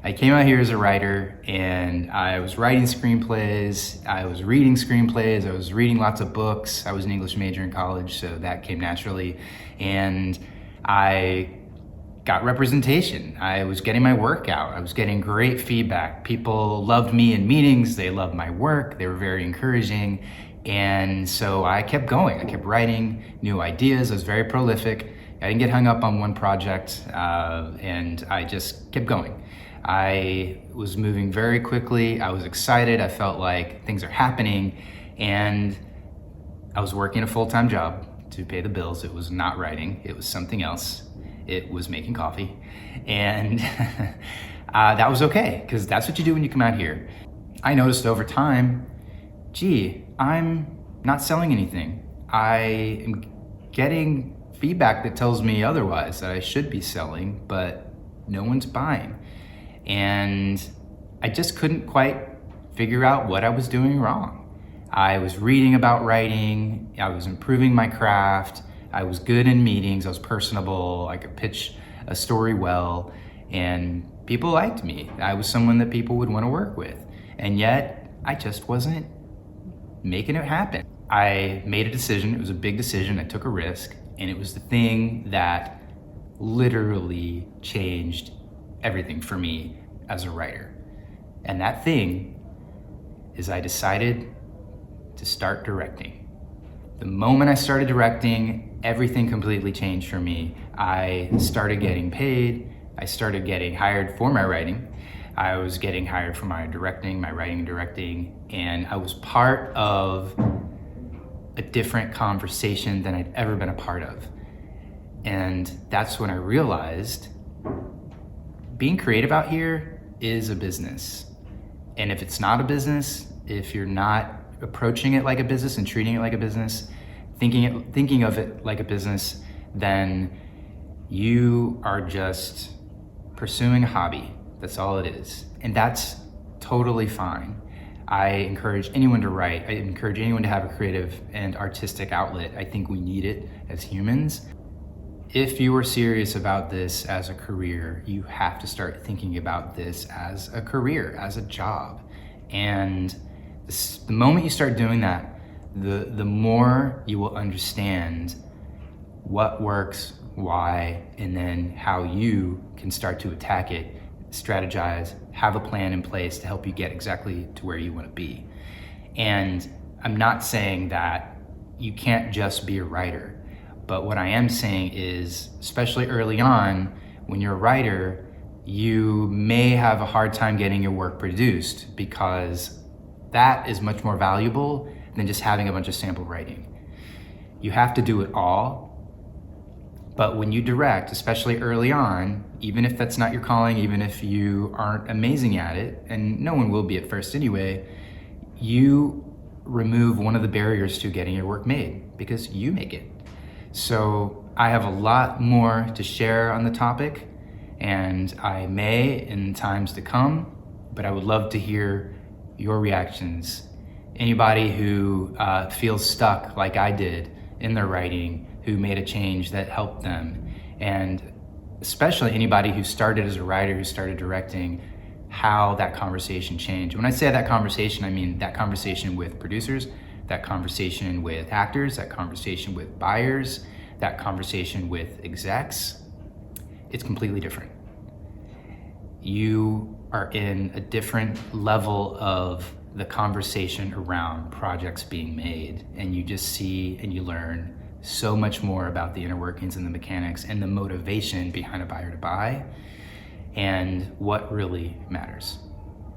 I came out here as a writer, and I was writing screenplays, I was reading screenplays, I was reading lots of books. I was an English major in college, so that came naturally. And I got representation. I was getting my work out. I was getting great feedback. People loved me in meetings, they loved my work, they were very encouraging. And so I kept going. I kept writing new ideas. I was very prolific. I didn't get hung up on one project, and I just kept going. I was moving very quickly. I was excited. I felt like things are happening, and I was working a full-time job to pay the bills. It was not writing. It was something else. It was making coffee, and that was okay, because that's what you do when you come out here. I noticed over time, gee, I'm not selling anything. I am getting feedback that tells me otherwise, that I should be selling, but no one's buying. And I just couldn't quite figure out what I was doing wrong. I was reading about writing, I was improving my craft, I was good in meetings, I was personable, I could pitch a story well, and people liked me. I was someone that people would want to work with. And yet, I just wasn't making it happen. I made a decision. It was a big decision. I took a risk, and it was the thing that literally changed everything for me as a writer. And that thing is I decided to start directing. The moment I started directing, everything completely changed for me. I started getting paid. I started getting hired for my writing. I was getting hired for my directing, my writing and directing, and I was part of a different conversation than I'd ever been a part of. And that's when I realized being creative out here is a business. And if it's not a business, if you're not approaching it like a business and treating it like a business, thinking of it like a business, then you are just pursuing a hobby. That's all it is. And that's totally fine. I encourage anyone to write. I encourage anyone to have a creative and artistic outlet. I think we need it as humans. If you are serious about this as a career, you have to start thinking about this as a career, as a job. And the moment you start doing that, the more you will understand what works, why, and then how you can start to attack it, strategize, have a plan in place to help you get exactly to where you want to be. And I'm not saying that you can't just be a writer, but what I am saying is, especially early on, when you're a writer, you may have a hard time getting your work produced, because that is much more valuable than just having a bunch of sample writing. You have to do it all. But when you direct, especially early on, even if that's not your calling, even if you aren't amazing at it, and no one will be at first anyway, you remove one of the barriers to getting your work made, because you make it. So I have a lot more to share on the topic, and I may in times to come, but I would love to hear your reactions. Anybody who feels stuck like I did in their writing, who made a change that helped them, and especially anybody who started as a writer, who started directing, how that conversation changed. When I say that conversation, I mean that conversation with producers, that conversation with actors, that conversation with buyers, that conversation with execs. It's completely different. You are in a different level of the conversation around projects being made, and you just see and you learn so much more about the inner workings and the mechanics and the motivation behind a buyer to buy, and what really matters.